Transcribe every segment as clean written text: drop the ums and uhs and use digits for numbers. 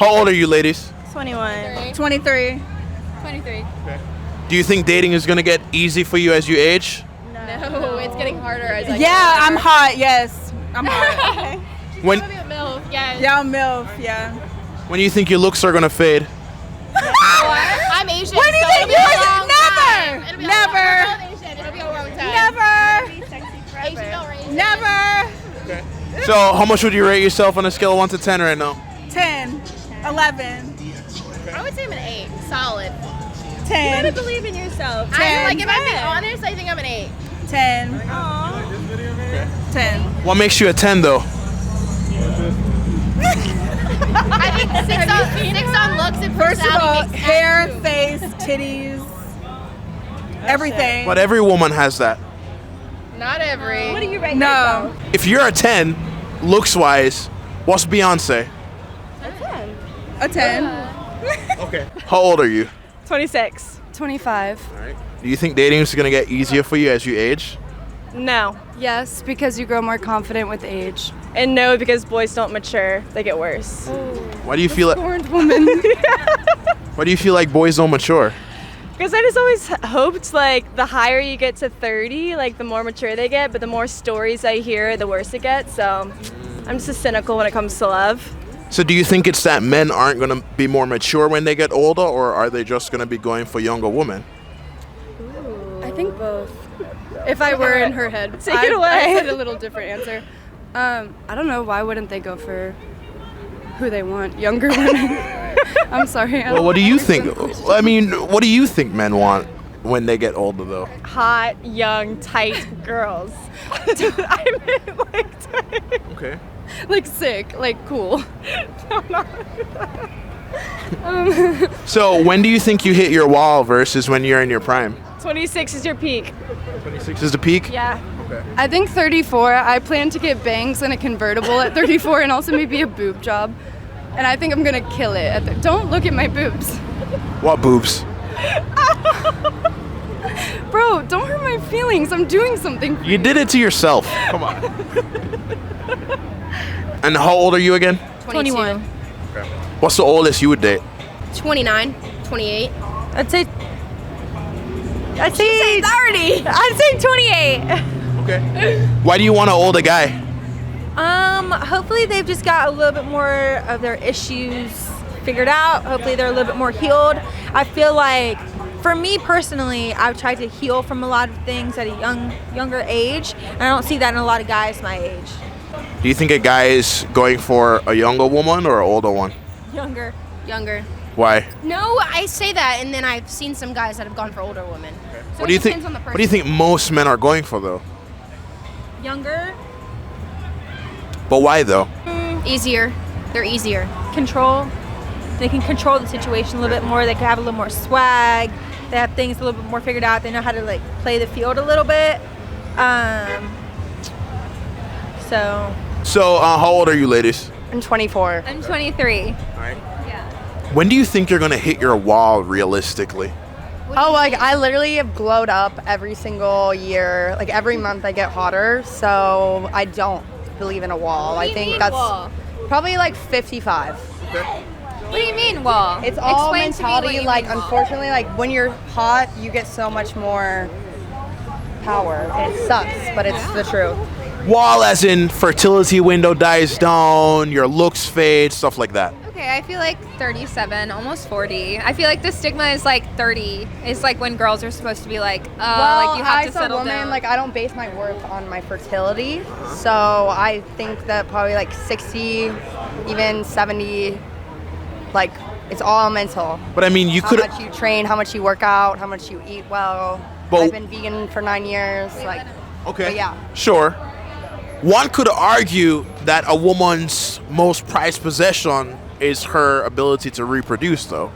How old are you, ladies? 21. 23. 23. Okay. Do you think dating is gonna get easy for you as you age? No, it's getting harder as I Yeah, I'm hot. Yes, I'm hot. When Probably a MILF, yes. Yeah, I'm MILF. Yeah. when do you think your looks are gonna fade? I'm Asian. When do you so think it'll be a yours? long time. Never. It'll be Never. We're both Asian. It'll be a long time. Never. Asian don't raise. Never. Okay. So how much would you rate yourself on a scale of 1 to 10 right now? 10. 11. I would say I'm an 8. Solid. 10. Believe in yourself. I like if I'm being honest, I think I'm an 8. 10. 10. What makes you a 10 though? I think 6 on looks and First of all, personality makes hair, sense. face, titties, everything. But every woman has that. Not every. What do you rate No. yourself? If you're a 10, looks wise, what's Beyonce? A 10. Okay. How old are you? 26. 25. Do you think dating is gonna get easier for you as you age? No. Yes, because you grow more confident with age. And no, because boys don't mature. They get worse. Why do you feel it? Scorned woman. Why do you feel like boys don't mature? Because I just always hoped, like, the higher you get to 30, like, the more mature they get. But the more stories I hear, the worse it gets. So I'm just cynical when it comes to love. So do you think it's that men aren't gonna be more mature when they get older, or are they just gonna be going for younger women? I think both. If I were in her head. Take it away. I said a little different answer. I don't know. Why wouldn't they go for who they want? Younger women. I'm sorry. Well, what do you think? I mean, what do you think men want when they get older, though? Hot, young, tight girls. I meant, like, tight. Okay. Like sick, like cool. So when do you think you hit your wall versus when you're in your prime? 26 is your peak. 26 is the peak? Yeah. I think 34. I plan to get bangs and a convertible at 34 and also maybe a boob job. And I think I'm going to kill it. Don't look at my boobs. What boobs? Bro, don't hurt my feelings. I'm doing something. You did it to yourself. Come on. And how old are you again? 21. What's the oldest you would date? 29. 28. I'd say 30. I'd say 28. Okay. Why do you want an older guy? Hopefully they've just got a little bit more of their issues figured out. Hopefully they're a little bit more healed. I feel like, for me personally, I've tried to heal from a lot of things at a younger age, and I don't see that in a lot of guys my age. Do you think a guy is going for a younger woman or an older one? Younger. Why? No, I say that, and then I've seen some guys that have gone for older women. So What do you it think? depends on the person. What do you think most men are going for, though? Younger. But why, though? Easier. They're easier. Control. They can control the situation a little bit more. They can have a little more swag. They have things a little bit more figured out. They know how to, like, play the field a little bit. So, how old are you, ladies? I'm 24. I'm 23. When do you think you're gonna hit your wall realistically? Oh, like I literally have glowed up every single year. Like every month I get hotter, so I don't believe in a wall. I think that's probably like 55. What do you mean wall? It's all Explain to me what mentality. you Like mean wall. unfortunately, like when you're hot, you get so much more power. It sucks, but it's the truth. Wall as in fertility window dies down, your looks fade, stuff like that. Okay, I feel like 37, almost 40. I feel like the stigma is like 30. It's like when girls are supposed to be like, like you have to as a settle woman, down. like I don't base my worth on my fertility, so I think that probably like 60, even 70, like it's all mental. But I mean, you How could. much you train, how much you work out, how much you eat well. But- I've been vegan for 9 years, like. Okay. But yeah. Sure. One could argue that a woman's most prized possession is her ability to reproduce, though.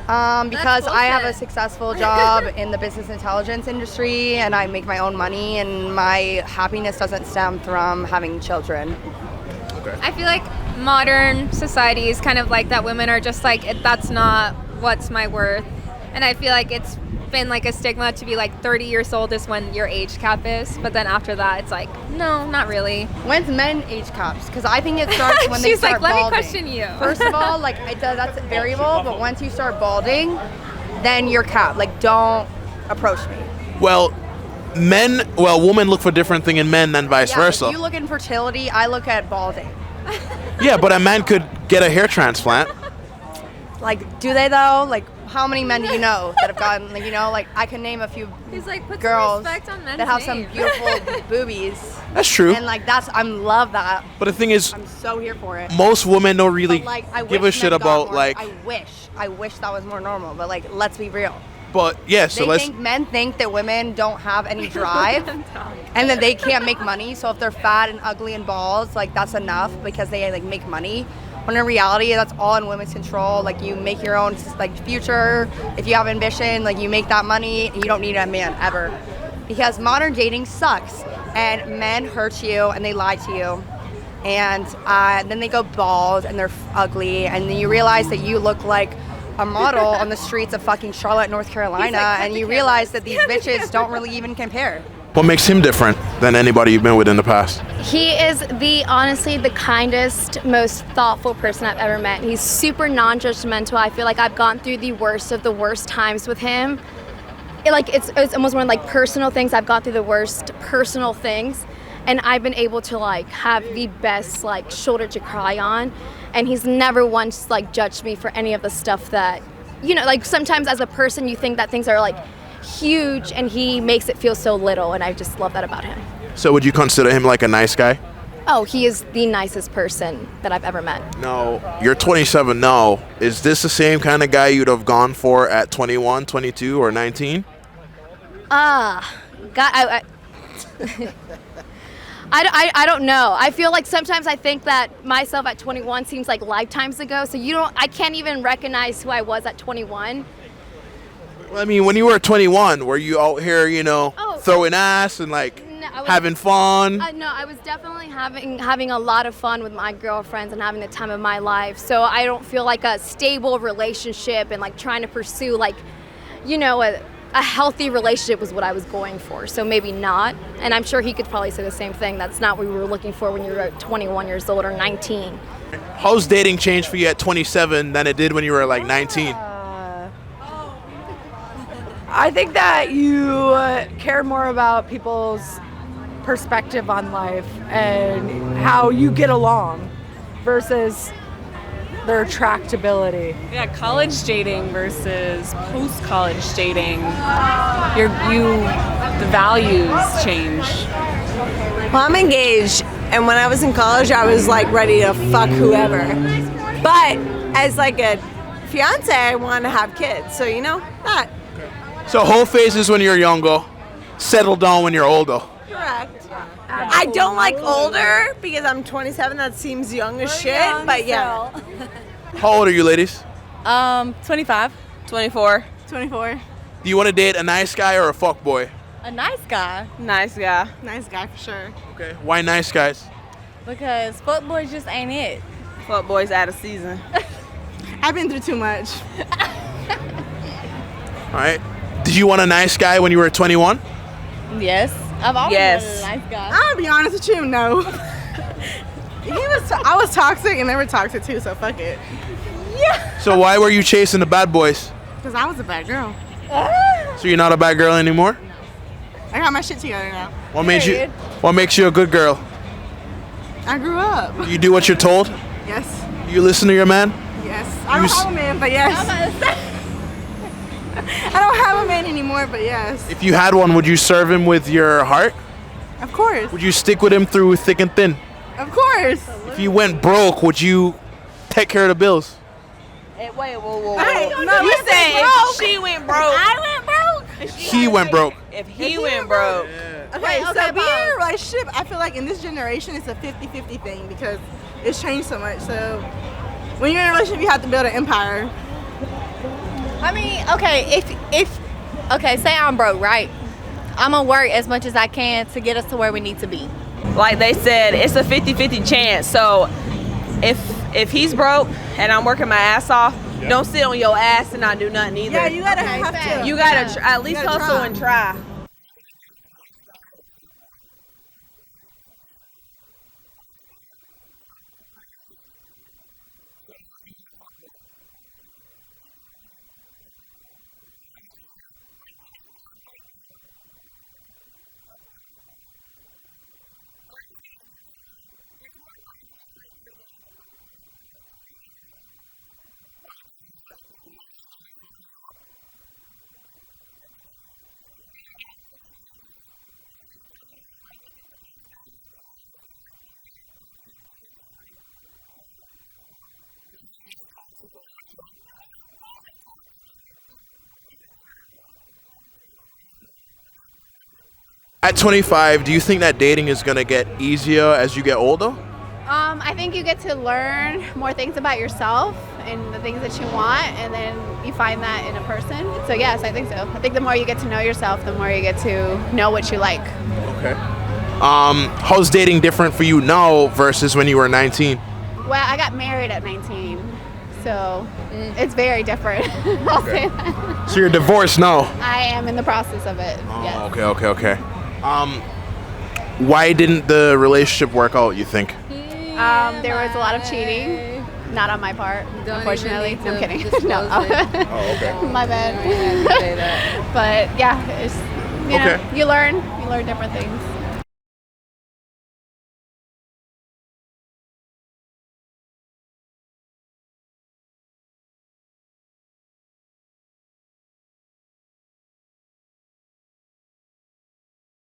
Because I have a successful job in the business intelligence industry and I make my own money and my happiness doesn't stem from having children. I feel like modern society is kind of like that women are just like, that's not what's my worth. And I feel like it's been like a stigma to be like 30 years old is when your age cap is, but then after that it's like, no, not really. When's men age caps? Because I think it starts when they She's start like, let balding. me question you. First of all, like that's variable, but once you start balding, then you're capped. Like, don't approach me. Well, women look for different thing in men than vice versa. If you look at fertility, I look at balding. Yeah, but a man could get a hair transplant. Like, do they though? Like, how many men do you know that have gotten, like, you know, like, I can name a few He's like, put girls some respect on men's that have some names. beautiful boobies. That's true. And, like, I love that. But the thing is, I'm so here for it. most women don't really But, like, I give a wish shit men got about, more. like, I wish that was more normal, but, like, let's be real. but yeah, so let's, Men think that women don't have any drive and that they can't make money. So if they're fat and ugly and bald, like, that's enough because they, like, make money. When in reality, that's all in women's control. Like, you make your own, like, future. If you have ambition, like, you make that money. And you don't need a man ever, because modern dating sucks and men hurt you and they lie to you, and then they go bald and they're ugly, and then you realize that you look like a model on the streets of fucking Charlotte, North Carolina, and you realize that these bitches don't really even compare. what makes him different than anybody you've been with in the past? He is honestly the kindest, most thoughtful person I've ever met. He's super non-judgmental. I feel like I've gone through the worst of the worst times with him. It's almost one of like personal things. I've gone through the worst personal things, and I've been able to like have the best like shoulder to cry on. And he's never once like judged me for any of the stuff that, you know, like sometimes as a person you think that things are like huge, and he makes it feel so little, and I just love that about him. So would you consider him like a nice guy? Oh, he is the nicest person that I've ever met. No, you're 27 now. Is this the same kind of guy you'd have gone for at 21, 22, or 19? God, I don't know. I feel like sometimes I think that myself at 21 seems like lifetimes ago. So I can't even recognize who I was at 21. Well, I mean, when you were 21, were you out here, you know, throwing ass and like having fun? No, I was definitely having a lot of fun with my girlfriends and having the time of my life. So I don't feel like a stable relationship and like trying to pursue like, you know, a healthy relationship was what I was going for. So maybe not. And I'm sure he could probably say the same thing. That's not what we were looking for when you were 21 years old or 19. How's dating changed for you at 27 than it did when you were like 19? I think that you care more about people's perspective on life and how you get along versus their attractability. Yeah, college dating versus post-college dating. The values change. Well, I'm engaged, and when I was in college, I was like ready to fuck whoever. But as like a fiance, I want to have kids, so you know that. So whole phase is when you're younger, settle down when you're older. Correct. I don't like older because I'm 27. That seems young as shit. But yeah. How old are you, ladies? 25. 24. 24. Do you want to date a nice guy or a fuck boy? A nice guy. Nice guy. Nice guy for sure. Okay. Why nice guys? Because fuckboys just ain't it. Fuck boys out of season. I've been through too much. All right. Did you want a nice guy when you were 21? Yes. I've always Yes. been a nice guy. I'll be honest with you, no. I was toxic and they were toxic too, so fuck it. Yeah. So why were you chasing the bad boys? Because I was a bad girl. So you're not a bad girl anymore? I got my shit together now. What makes you a good girl? I grew up. You do what you're told? Yes. You listen to your man? Yes. I don't have a man, but yes. I don't have a man anymore, but yes. If you had one, would you serve him with your heart? Of course. Would you stick with him through thick and thin? Of course. If you went broke, would you take care of the bills? Hey, whoa. You said if she went broke. I went broke. He went broke. If he went broke. Okay, so being in a relationship, I feel like in this generation, it's a 50-50 thing because it's changed so much. So when you're in a relationship, you have to build an empire. I mean, okay, if say I'm broke, right? I'm gonna work as much as I can to get us to where we need to be. Like they said, it's a 50-50 chance. So if he's broke and I'm working my ass off, Don't sit on your ass and not do nothing either. Yeah, you gotta have to. You gotta at least gotta hustle try. and try. At 25, do you think that dating is gonna get easier as you get older? I think you get to learn more things about yourself and the things that you want, and then you find that in a person. So yes, I think so. I think the more you get to know yourself, the more you get to know what you like. Okay. How's dating different for you now versus when you were 19? Well, I got married at 19, so it's very different. I'll say that. So you're divorced now. I am in the process of it. Yes. Okay. Why didn't the relationship work out, you think? There was a lot of cheating, not on my part, unfortunately. No, I'm kidding. No. Oh, okay. My bad. But yeah, it's, you know, you learn different things.